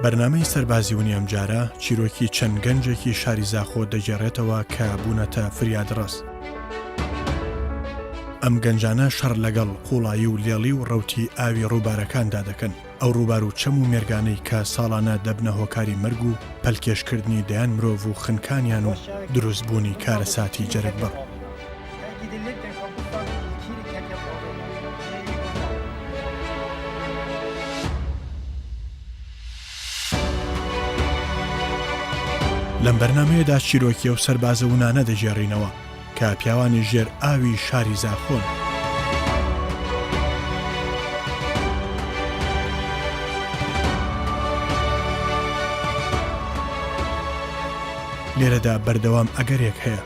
بەرنامەی سەربازی ونی ئەم جارە چیرۆکی چەند گەنجێکی شاری زاخۆ دەگێڕێتەوە کە بوونەتە فریادڕەس. ئەم گەنجانە شەڕ لەگەڵ قوڵایی و لێڵی و ڕەوتی ئاوی ڕووبارەکاندا دەکەن. ئەو ڕووبار و چەم و مێرگانەی کە ساڵانە دەبنە هۆکاری مەرگ و پەلکێشکردنی دەیان مرۆڤ و خنکانیان و دروستبوونی کارەساتی جەرگبڕ. لەم بەرنامەیەدا چیرۆکی ئەو سەربازە ونانە دەژێڕینەوە کە پیاوانی ژێر ئاوی شاری زاخۆن. لێرەدا بەردەوام ئەگەرێک هەیە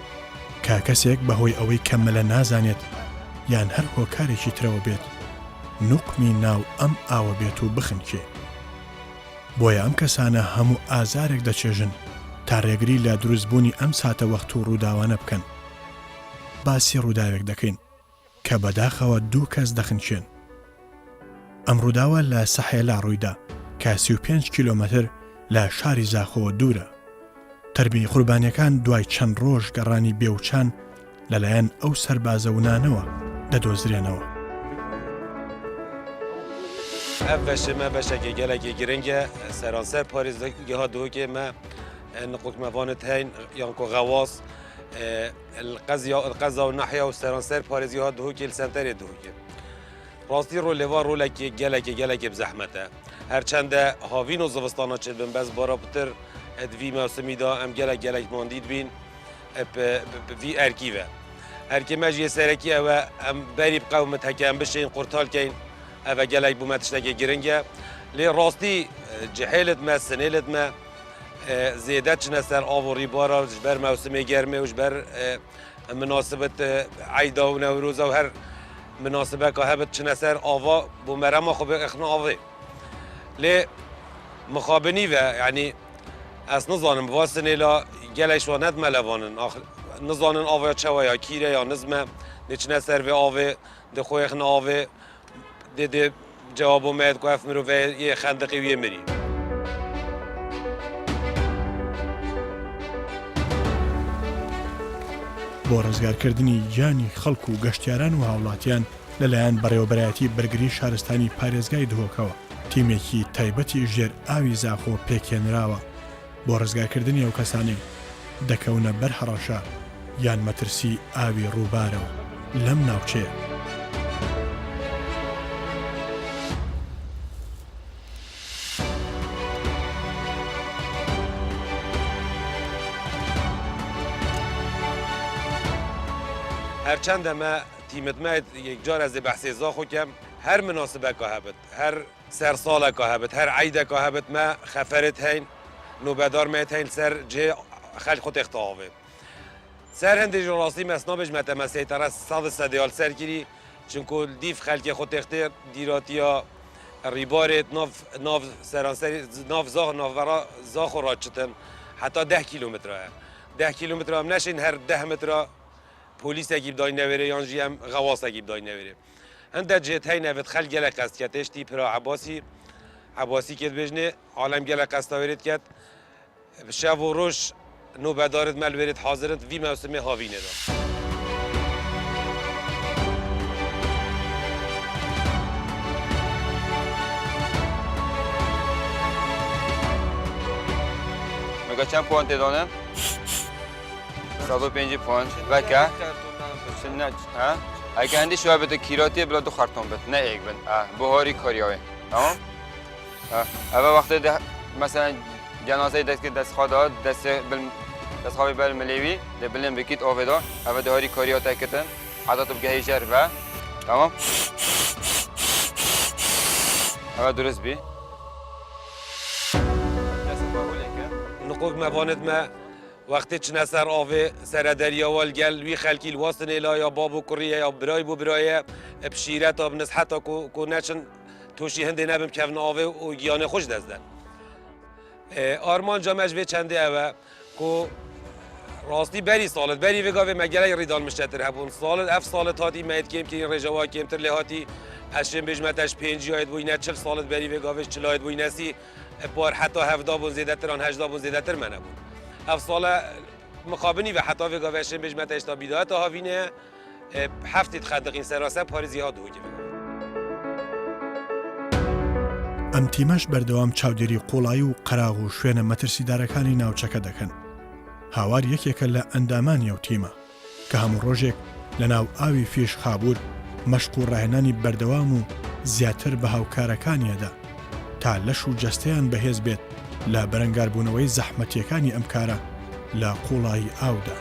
کا کەسێک بەهۆی ئەوەی کەمەلە نازانێت یان هەر هۆکارێکی ترەوە بێت نوقمی ناو ئەم ئاوە بێت و بخنکێ. بۆیە ئەم کەسانە هەموو ئازارێک دەچێژن تا ڕێگری لە دروستبوونی ئەم ساتە وەخت و ڕووداوانە بکەن. باسی ڕووداوێک دەکەین کە بەداخەوە دوو کەس دەخنچێن. ئەم ڕووداوە لە سەحێلا ڕوویدا کە 35 کیلۆمەتر لە شاری زاخۆ دوورە. تەربی قوربانیەکان دوای چەند ڕۆژ گەڕانی بێوچان لەلایەن ئەو سەربازە ونانەوە دەدۆزرێنەوە. ev veşime veşekê gelekê giring e seranser parêzgeha Duhokê me niqokmevanê heyn yan ku xewas qeza û nehya û seranser parêzgeha Duhokê li senterê Duhokê. Rastî rolêva rolekê gelekê bi zehmet e. Herçende havîn û zivistana çêbin bez bara pitir divî mewsimî da em gelek mandî dibîn vî erkî ve. Erkê me jî serekî ew e em berî bi qewmet heke em bişên qurtalkeyn ev gelek bûme tiştekê giring e. Lê rastî cihêlit me sinêlit me zêde çine ser av û rîbara ji ber mewsimê germê û ji ber minasibet eyda û newroza û her minasibeka hebit çine ser ava bû merema xwe bixne avê. Lê mixabinî ve yanî ez nizanim va sinêla gelek şwa nedme levanin nizanin avaya çawa ya kîre ya nizme lê çine ser vê avê dixwe xine avê dê cewabo me ku ev mirov yê xendiqî wê mirî. بۆ ڕزگارکردنی گیانی خەڵک و گەشتیاران و هاوڵاتیان لەلایەن بەڕێوەبەرایەتی بەرگری شارستانی پارێزگای دهۆکەوە تیمێکی تایبەتی ژێر ئاوی زاخۆ پێکێنراوە بۆ ڕزگارکردنی ئەو کەسانەی دەکەونە بەر هەڕەشە یان مەترسی ئاوی ڕووبارەوە لەم ناوچەیە. هرچند me tîmit me yekcar ez ê behsê zaxo kem her minasibeka hebit, her sersaleka hebit, her eydeka hebit me xeferit heyn, nûbedar me heyn ser cihê xelk xwe têxta avê. Ser hindê ji rastî me snabêj te me sêtera sad sedyal serkirî çunku dîv xelkê xwe têxtê dîratiya rîbarê nav seranserî nav navbera zaxo ra çitin heta 10 kilometre ye. 10 kilometre em neşin her 10 metre polisekî dayî nevêrê yan jî em xewasekî dayî nevêrê. Hinde cihê heyn evit xelk gelek qest ket tiştî pira Ebasî ket bêjnê alem gelek qesta wêrê ket şev û roj nûbedarît me li wêrê hazirin vî mewsimê havînê da. Mega çend puan tê danin? 105 puan. Veke? Şimdi ha? Eğer kendi şöyle bir kiratiye bile du karton bit, ne ek bin. Buhari kariyavı. Tamam? Eve vakti de mesela cenazeyi dest khada dest xavi bel melevi de bilen bikit aveda. Eve de hari kariyat ekten. Adat bgehişer ve tamam? Eve dürüst bir. Nukuk mevanet me وقتی چنه سر آوه سر دریاوال گل وی خلکی الواسن ایلا یا بابو کریه یا برای بو برایه بشیرت آب نصحتا کو نچن توشی هنده نبیم کفن آوه و گیانه خوش دزدن. آرمان جامعش به چنده اوه کو راستی بری سالت بری وگاوه مگله ریدال مشتتر هبون سالت اف سالت هاتی مهد کم که این رجوا کمتر لهاتی اشم بجمتش 5 آید بوی نه 40 سالت بری وگاوش 40 آید بوی نسی بار حتی 17 بون زیده تر آن 18 بون زیده تر منه بود اف سال مقابنی و حتی و گاوشن بجمت اشتا بیداعت ها هاوینه هفتید خدقین سراسه پارزی ها دوگی ئەم تیمەش بەردەوام چاودێری قوڵایی و قەراغ و شوێنە مەترسیدارەکانی ناوچەکە دەکەن. هاوار یەکێکە لە ئەندامانی ئەو تیمە کە هەموو ڕۆژێک لە ناو ئاوی فیش خابوور مەشق و ڕاهێنانی بەردەوام و زیاتر بە هاوکارەکانیەدا تا لەش و جەستەیان بەهێز بێت لە بەرەنگاربوونەوەی زەحمەتیەکانی ئەم کارە لە قوڵایی ئاودا.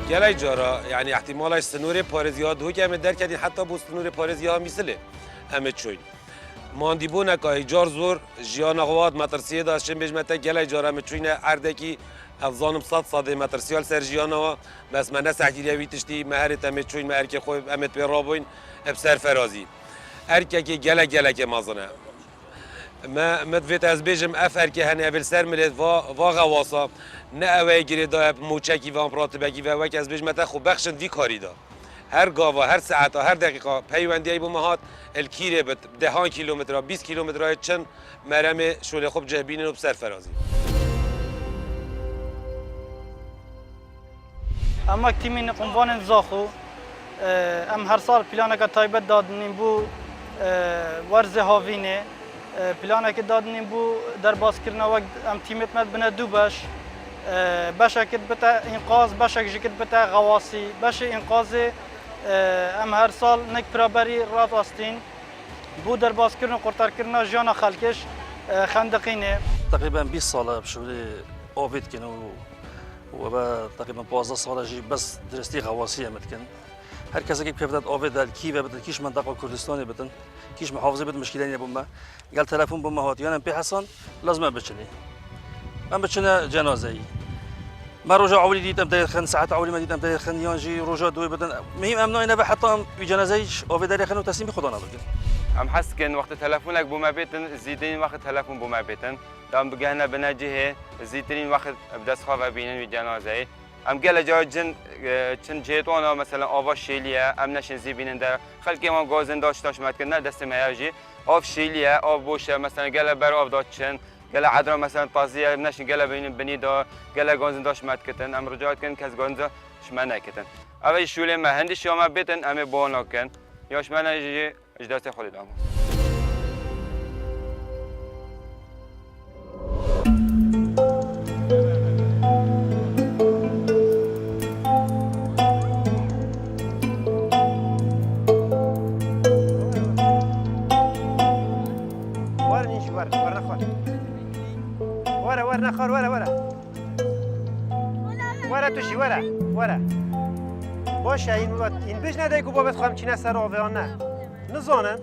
گلای جارا یعنی احتمالش سنور پارزی ها دو که درکدین حتی بو سنور پارزی ها میسله همه چوین ماندی بو نکای جار زور جیان قواد مترسیه داشتن بجمته گلای جارا همه چوین اردکی افزانم 100 ساده مترسیال سر جیان ها بس من نسحتیری ویتشتی مهرت همه چوین مهرک خوب همه پی رابوین بسر فرازی ارککی گله که مازنه ما مدفت از بیجم افر که هنه اول سر ملت و غواسا نه اوه گیری دا موچکی و امپرات بگی و وک از بیجم تا خوب بخشن وی کاری دا هر گاوا هر ساعت هر دقیقه پیوندی ای بومهات الکیره بد دهان کیلومتر 20 کیلومتر چن مرم شوله خوب جهبین و بسر فرازی اما تیمین قنبان زاخو ام هر سال پلانه که تایبت دادنیم بو ورز هاوینه پلانه که دادنیم بو در باز کردن وقت ام تیمت مد بنا دو باش کت بتا انقاذ باش کت بتا غواصی باش انقاذ ام هر سال نک برابری رات استین بو در باز کردن قرتار کردن جان خلکش خندقینه تقریبا 20 ساله بشغل آبید کنه و تقریبا 12 ساله جی بس درستی غواصی امد کن هر کسی که بکفدت آبید دل کی و بدن کیش منطقه کردستانی بدن کیش محافظه بدن مشکلی نبود ما قال تلفن بوم هات یعنی پی حسن لازم بچنی من بچنه جنازه ای ما رجع عولي ديتم تاير خن ساعات عولي ما ديتم تاير خن يانجي رجع دوي بدن مهم امنو انا حتى في جنازيش او في داري خنو تسليم خدانا بكن ام حس كان وقت تلفونك بوما بيتن زيدين وقت تلفون بوما بيتن دام بجهنا بنجيه زيدين وقت بدس خاف بينن في جنازه ام قال جا جن چن جيتوانا مثلا آوا شیلیه ام نشن زیبینن در خلقی ما گازن داشت مد کردن دست میاجی آف شیلیه آف بوشه مثلا قال بر آف داشتن قال عدرا مثلا طازیه نشن قال بنی دا قال گازن داشت مد کردن ام رجعت کن کس گازن شمنه کردن اول شوله ما هندش یوم بیتن ام بانا کن یاش من اجی اجداست خودی دام ورا نخار ورا توشی ورا باشه این بیش نده که بابت خواهم چینه سر آویان نه نزانن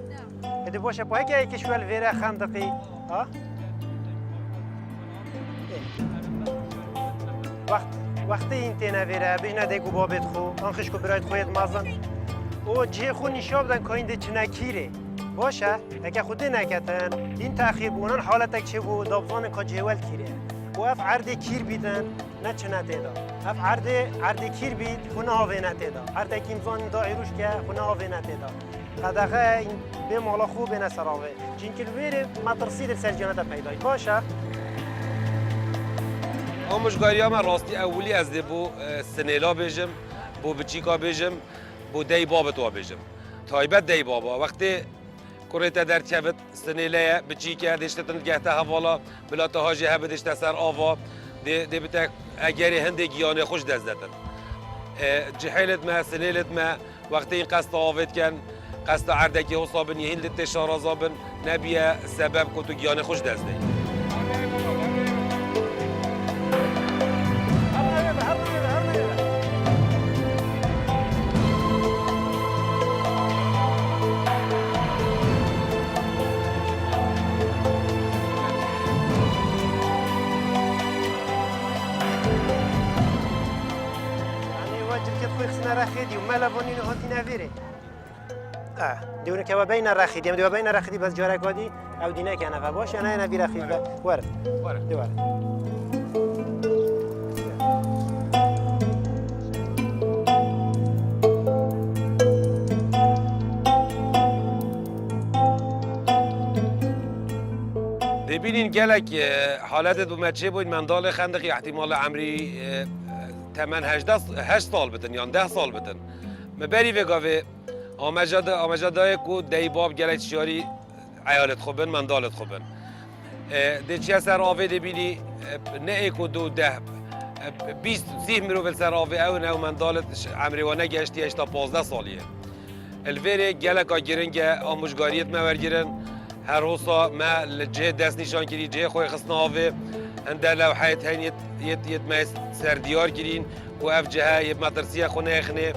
هده باشه پایی که ایکی شوال ویره خندقی ها وقتی این تینه ویره بیش نده که بابت خو آنخش که برایت خویت مازن او جه خو نشاب دن که این ده چنه کیره باشه اگه خودی نکتن این تأخیر بونن حالتک چه بود دابوان که جهول کیره و اف عرض کیر بیدن نه چنه تیدا اف عرض کیر بید خونه هاوی نتیدا عرض اکیم زان دایروش که خونه هاوی نتیدا قدقه این به مالا خوب نه سراوه چون که الویر مطرسی سر جانت پیدای باشه آموزگاری من راستی اولی از ده بو سنیلا بیجم بو بچیکا بیجم بو دی بابتوا بیجم تایبت دی بابا وقتی كريت در كبت سنيلة بتشيكا ديش تنجحتها حوالا بلا تهاجي هبدش تسر آوا دي بتاع أجري هندي جياني خوش دزدتن جحيلت ما سنيلت ما وقتی این قصد آوید کن قصد عردکی حسابن یهین لتشار آزابن نبیه سبب کتو گیانه خوش دزده رخیدی و ملوانی نه هاتی نویره. دیونه که بین رخیدی هم بین رخیدی بس جارکادی او دینه که نفع باشه نه نوی رخید ورد دیوار. دبینین گلک حالت بومه چه بود مندال خندقی احتمال عمری 8 سال بتن یا 10 سال بتن مبری وگاوه آمجاده کو دی باب گلک شیاری عیالت خوبن مندالت خوبن دی چه سر آوه دبینی نه ایکو 20 مرو سر آوه او نه مندالت عمری و نگشتی 15 سالیه الویره گلک آگیرنگ آموزگاریت مورگیرن هر روزا ما لجه دست نشان کردی جه خوی خصنا آوه هنده لوحات هین یت ما سردیار کردین و اف جهه یه مدرسیه خونه خنه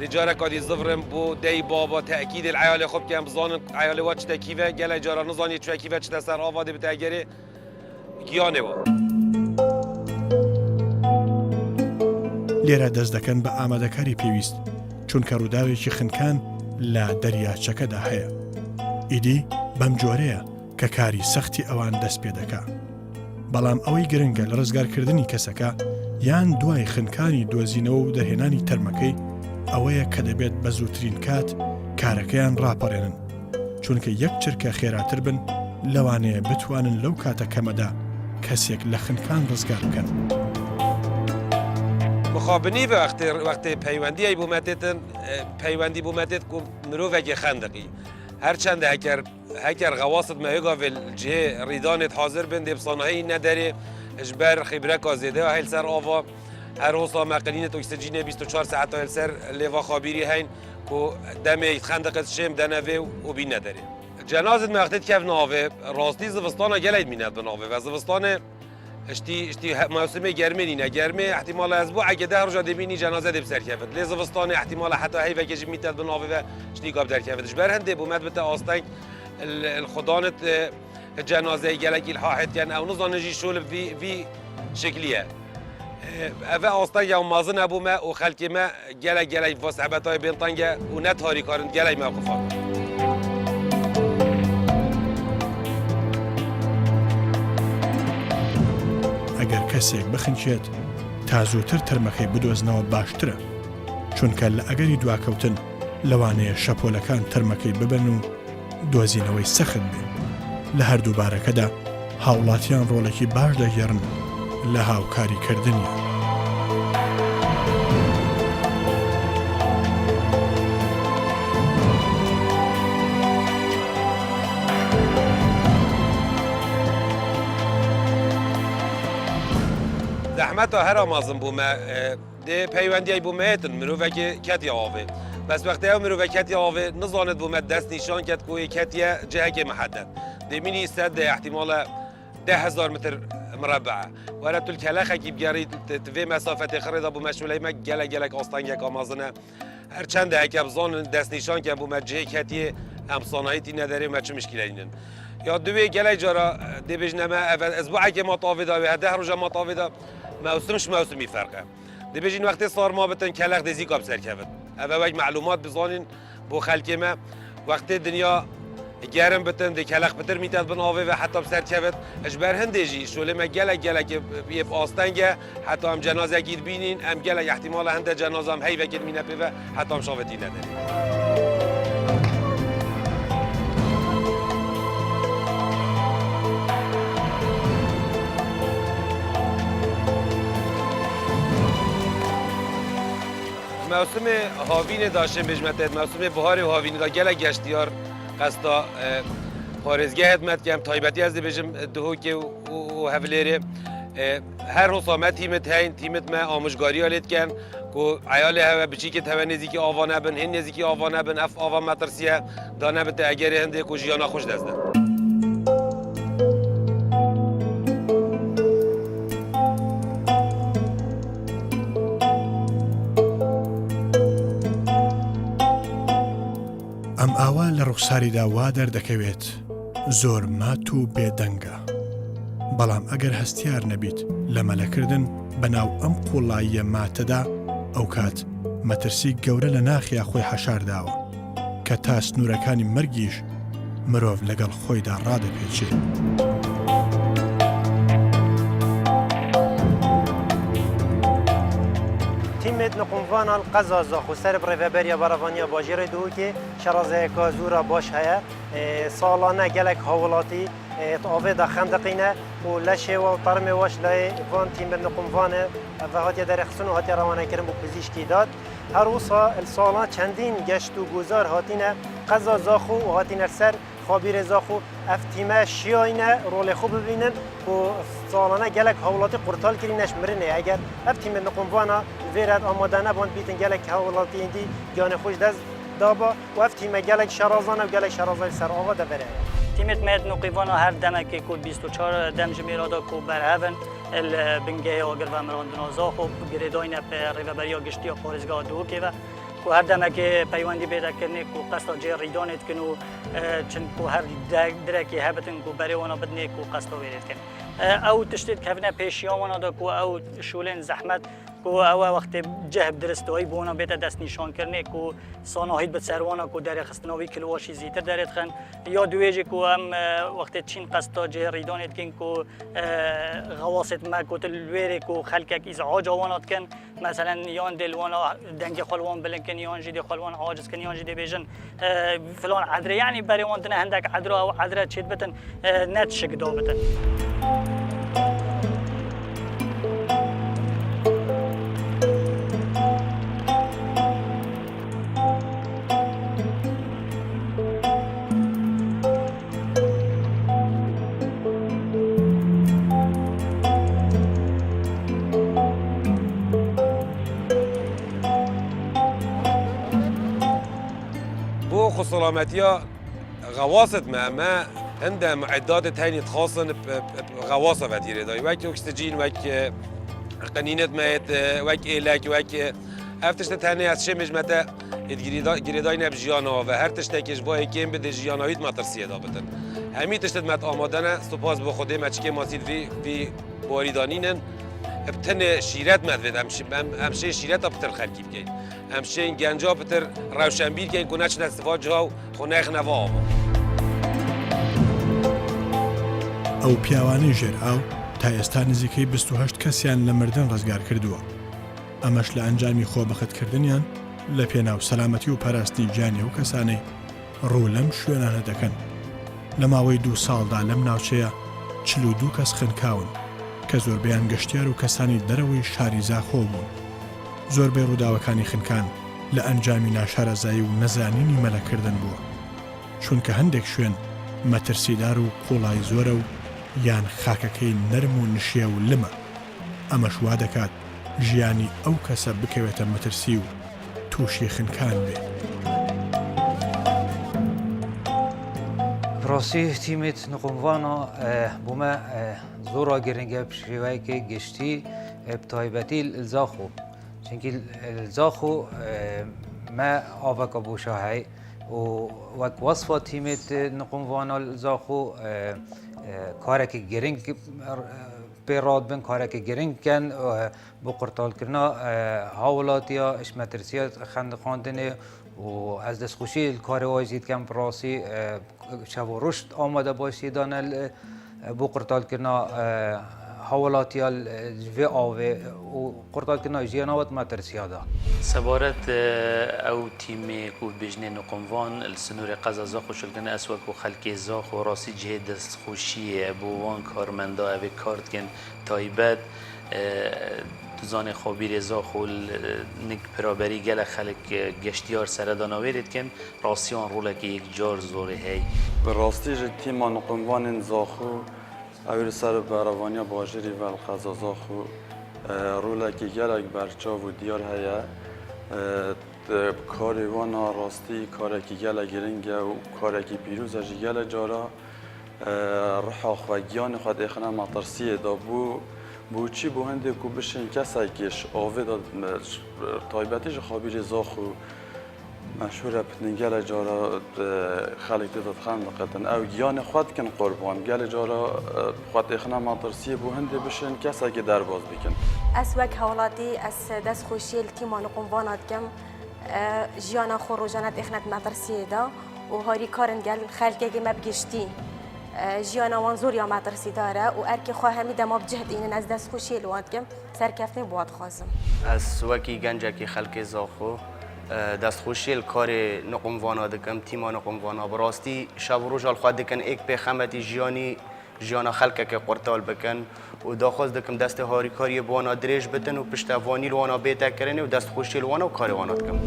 رجاره کادی زفرم بو دی بابا تأکید العیال خوب که هم بزانن عیال وات چه کیفه گل جاره نزانی چه کیفه چه سر آواده بتاگره گیانه و لێرە دەست دەکەن بە ئامادەکاری پێویست چونکە ڕووداوێکی خنکان لە دەریاچەکەدا هەیە. ئیدی بەم جۆرەیە کە کاری سەختی ئەوان دەست پێ دەکا. بەڵام ئەوەی گرنگە لە ڕزگارکردنی کەسەکە یان دوای خنکانی دۆزینەوە و دەرهێنانی تەرمەکەی ئەوەیە کە دەبێت بە زووترین کات کارەکەیان ڕاپەڕێنن چونکە یەک چرکە خێراتر بن لەوانەیە بتوانن لەو کاتە کەمەدا کەسێک لە خنکان ڕزگار بکەن. مخابنی وقتی پیوندی ای بومتتن پیوندی بومتت کو مروفک خندقی هرچند هکر غواصت مهیگا و جه ریدانت حاضر بند بصانهی نداره اجبر خبره کازیده و هیل سر آوا هر روزا مقلینت اکسیژن 24 ساعت هیل سر لیوا خابیری هین کو دم خندق شم دنوه و بی نداره جنازت مقتد کف ناوه راستی زوستان گلید میند بناوه و زوستان اشتی موسم گرمه نینه گرمه احتمال اسبوع اگه 10 روز دبینی جنازه دب سر کفت لزوستان احتمال حتی هی وکش میتد بناوه و اشتی گاب در کفتش برهنده بومد بتا آستنگ الخدانت جنازه گلکی الحاحت کن او نزانجی شول في شکلیه اوه آستنگ یا مازن ابومه و خلکی ما گلک واسعبتای بینطنگه و نتهاری کارن گلک موقفات ئەگەر کەسێک بخنچێت تا زووتر تەرمەکەی بدۆزنەوە باشترە چونکە لە ئەگەری دواکەوتن لەوانەیە شەپۆلەکان تەرمەکەی ببن و دۆزینەوەی سەخت بێ لە هەردوو بارەکەدا هاوڵاتیان ڕۆڵێکی باش دەگێڕن لە هاوکاریکردنیان. زحمت هر مازن بومه ده پیوندی بومه هتن مروفه که کتی آوه بس وقتی او مروفه کتی آوه نزاند بومه دست نشان کت کوی کتیه جهه که محدد ده مینی استد ده احتمال 10,000 متر مربعه و تو الکلخه که بگیری توی مسافت خرید بومه شولی ما گلک آستانگه که مازنه هر چند ده که بزان دست نشان که بومه جهه کتیه همسانهایتی نداره ما چه مشکلی اینن یا دوی گلک جارا ده بجنمه اسبوعی که ما طاوه دا و 10 روز ما طاوه دا موسمش موسمی فرقه. دبیجین وقتی سارما بتن کلاق دزی کاب سر کفت. اول وقت معلومات بزنین با خلک ما وقتی دنیا گرم بتن دی کلاق بتر میتاد بناوه و حتی سر کفت اجبر هندجی شوله ما گلک بیف آستنگه حتی هم جنازه گیر بینین هم گلک احتمال هنده جنازه هم هی وکل مینه و حتی هم شاوتی نداری. موسم هاوین داشتیم بجمتت موسم بهار و هاوین دا گله گشتیار قصدا پارزگاه خدمت کم تایبتی از بجم دهوکه و هفلره هر روز آمد تیمت ما آموزگاری آلت کن که عیال هوا بچی که تو نزدیکی آوانه بن هن نزدیکی آوانه بن اف آوان مترسیه دانه بته اگر هنده که جیانا خوش دزده ئەم ئاوا لە ڕوخساریدا وا دەردەکەوێت زۆر مات و بێدەنگە بەڵام ئەگەر هەستیار نەبیت لە مەلەکردن بەناو ئەم قوڵاییە ماتەدا ئەو کات مەترسی گەورە لە ناخیا خۆی حەشارداوە کە تا سنوورەکانی مەرگیش مرۆڤ لەگەڵ خۆیدا ڕادەپێچێت. تیمت نقموان القزا زاخو سر بريفابريا برافانيا باجير دوكي شرازه كازورا باش هيا سالانه گلك هاولاتي آوه دا خندقینه و لشه و طرمه واش لای وان تیم نقموانه و هاتی در خصن و هاتی روانه کرن بو پزیشکی داد هر وصا السالان چندین گشت و گذار هاتینه قضا زاخو و هاتینه سر خابیر زاخو افتیمه شیاینه رول خوب ببینن و سالانه گلک حوالاتی قرطال کرینش مرنه اگر افتیمه نقموانا ویرد آماده نباند بیتن گلک حوالاتی ایندی گیان خوش دست دابا و افتیمه گلک شرازانه و گلک شرازای سر آقا ده بره تیمت مید نقیوانا هر دمکی کو 24 دم جمیرادا کو برهون البنگه آگر و مراندنا زاخو گریداین پر ریوبریا گشتی و خارجگاه دو که و کو هر دمکی پیوندی پیدا کنه کو قصد جه ریدانت کنو چند کو هر درکی هبتن کو بری وانا بدنه کو قصد ویرد کن او تشتید کفنه پیشیامانا دا کو او شولن زحمت کو او وقت جهب درستوی بونا بیت دست نشان کرنه کو ساناهید بت سروانا کو در خستناوی کلواشی زیتر درت خن یا دویجی کو هم وقت چین قصد جه ریدانت کن کو غواصت ما کو تلویری کو خلقک ازعاج وانات کن مثلا یان دلوانا دنگ خلوان بلکن یان جدی خلوان عاجز کن یان جدی بیجن فلان عدره يعني بري وانتنا هندك عدره او عدره تشد بتن نتشك دو بتن خو سلامتيا غواصت ما عندها معدات تانية خاصة بغواصة فتيرة داي وك أكسجين وك قنينة مات وك إيلاك وك افتش تانية از شمش متى گریدای نب جیانا و هر تشتکش با کم بده جیاناییت ما ترسیه دابتن همی تشتت مت آمادنه سپاس به خوده مچکه ماسید وی باریدانینن ابتن شیرت مدوید همشه شیرت ابتر خلکی بگید همشه این گنجا ابتر روشنبیر که این کنچ نستفاد جاو خونخ نوا ئەو پیاوانەی ژێر ئاو تا ئێستا نزیکەی 28 کەسیان لە مردن ڕزگار کردووە. ئەمەش لە ئەنجامی خۆبەختکردنیان لە پێناو سەلامەتی و پەراستی گیانی و کەسانەی ڕوو لەم شوێنانە دەکەن. لە ماوەی 2 ساڵدا لەم ناوچەیە 42 کەس خنکاون کە زۆربیان گەشتیار و کەسانی دەرەوەی شاری زاخۆ بوون. زۆربەی ڕووداوەکانی خنکان لە ئەنجامی ناشارەزایی و نەزانینی مەلەکردن بووە. چونکە هەندێک شوێن مەترسیدار و قوڵای زۆرە و یان خاکەکەی نەرم و نشیە و لمە. ئەمەش وا دەکات ژیانی ئەو کەسە بکەوێتە مەترسی و تووشی خنکان بێ. پرۆسی تیمێت نقمڤانە بوومە زۆرە گرنگە پشێوەیەکی گشتی بتایبەتی زاخۆ چونکی زاخۆ ما ئاڤەکە بۆشە هەی و وەک وەصفە تیمێت نقمڤانە زاخۆ کارێکی گرنگ پێڕات بن کارێکی گرنگکەن بۆ قورتالکردنا هاوڵاتیە ئشمەترسیە خەندەخواندنێ و از دستخوشی کار واجد کم پراسی شب و رشد آمده باشید دانل بو قرطال کردن حوالاتیال جوی آوه و قرطال کردن جیانات مترسیاده. سبارت او تیم کود بجنه نقموان السنور قزا زاخو شلگن اسوک و خلق زاخو راسی جه دستخوشی بوان کارمندا اوی کارد کن تایبت زان خابیر زاخو نک پرابری گل خلق گشتیار سردان آورید کن راسیان روله که یک جار زوره هی به راستی تیم نقموان زاخو اویر سر براوانیا باجری و الخزا زاخو روله که گلک برچا و دیار هیا کاری وانا راستی کاری که گل گرنگه و کاری که پیروز اجی گل جارا رحا خواگیان خود اخنا مطرسیه دا بو چی بو هنده کو بشین کسایی کش آوه داد تایبتیش خابیر زاخو مشهوره پتنین گل جارا خلق داد خندقتن او گیان خود کن قربان گل جارا خود اخنا مطرسیه بو هنده بشین کسایی که درباز بکن از وک حوالاتی از دست خوشی التیمان قنوانات کم جیانا خروجانات اخنات مطرسیه دا و هاری کارن گل خلقه که مبگشتی جیانا وانزور یا مدرسی داره و ارکی خواه همی دم بجهد اینن از دست خوشی الوان کم سرکفتن بود خواستم. از وکی گنجه که خلق زاخو دست خوشی کار نقموانا دکم تیما نقموانا براستی شب و روز خود دکن ایک به خمتی جیانی جیانا خلک که قرطال بکن و داخواست دکم دست هاری کاری بوانا دریج بتن و پشتوانی لوانا بیتا کرنه و دست خوشی لوانا و کاری وانات کم.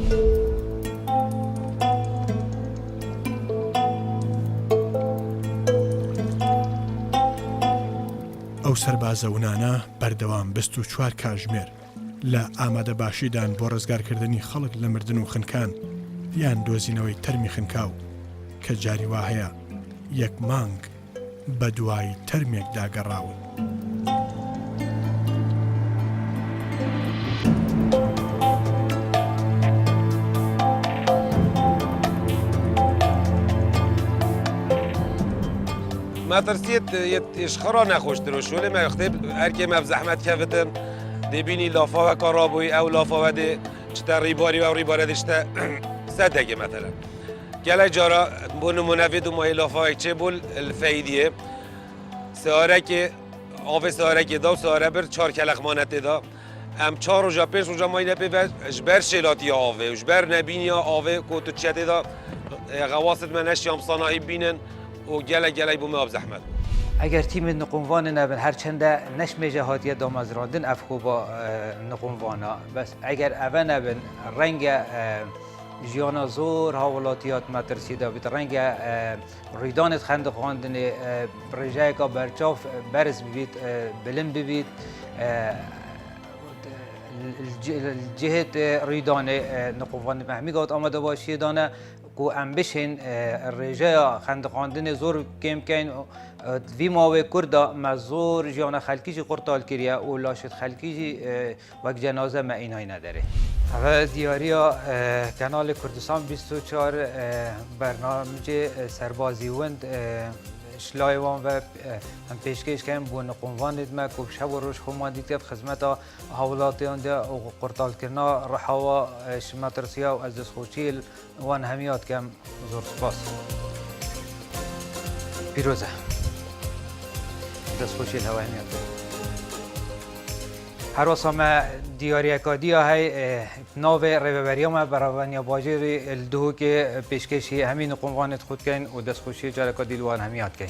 ئەو سەربازەونانە بەردەوام 24 کاتژمێر لە ئامادە باشیدان بۆ ڕزگارکردنی خەڵک لە مردن و خنکان یان دۆزینەوەی تەرمی خنکاو کە جاری وا هەیە یەک مانگ بە دوای تەرمێک داگەڕاون. ما ترسيت يشخرا نخوش دروشولي ما يختب هركي ما بزحمت كفتن دي بيني لافا وكارابوي او لافا ودي چتا ريباري و ريباري دشتا صدقه مثلا گله جارا بون منفید و ماهی لافا چه بول الفیدیه سهاره که آف سهاره که دا سهاره بر 4 کلخ مانت دا ام 4 روزا 5 روزا ماهی نپی و جبر شلاتی آوه جبر نبینی آوه کوتو چته دا غواصت منش یام صناعی بینن و گله بوم آب زحمت. اگر تیم نقونوان نبن هرچنده نشمیجه هاتیه دامزراندن افخو با نقونوانا بس اگر اوه نبن رنگ جیانا زور هاولاتیات مترسیده بیت رنگ ریدانت خند خواندن پروژه که برچاف برز ببید بلند ببید جهت ریدان نقونوان محمی گات آمده باشی دانه کو ام بشین رجا خند خواندن زور کم کن وی ماوی کردا مزور جیانا خلکی جی قرطال کریه و لاشت خلکی جی وقت جنازه ما اینای نداره. اول دیاریا کانال کردستان 24 برنامج سربازی وند شلایوان و هم پیشکش کردن بون قوانین ما کوب شب و روز خواهد دید خدمت حولاتیان ده و قرطال کردن رحوا شماترسیا و از دستخوشی وان همیات کم زور سپاس پیروزه دستخوشی الهوا همیات هر واسه دیاری اکادیا های ناو ریبریام برای باجر الدهو که پیشکشی همین قوانین خود کن و دستخوشی جلکادی لوان همیات کن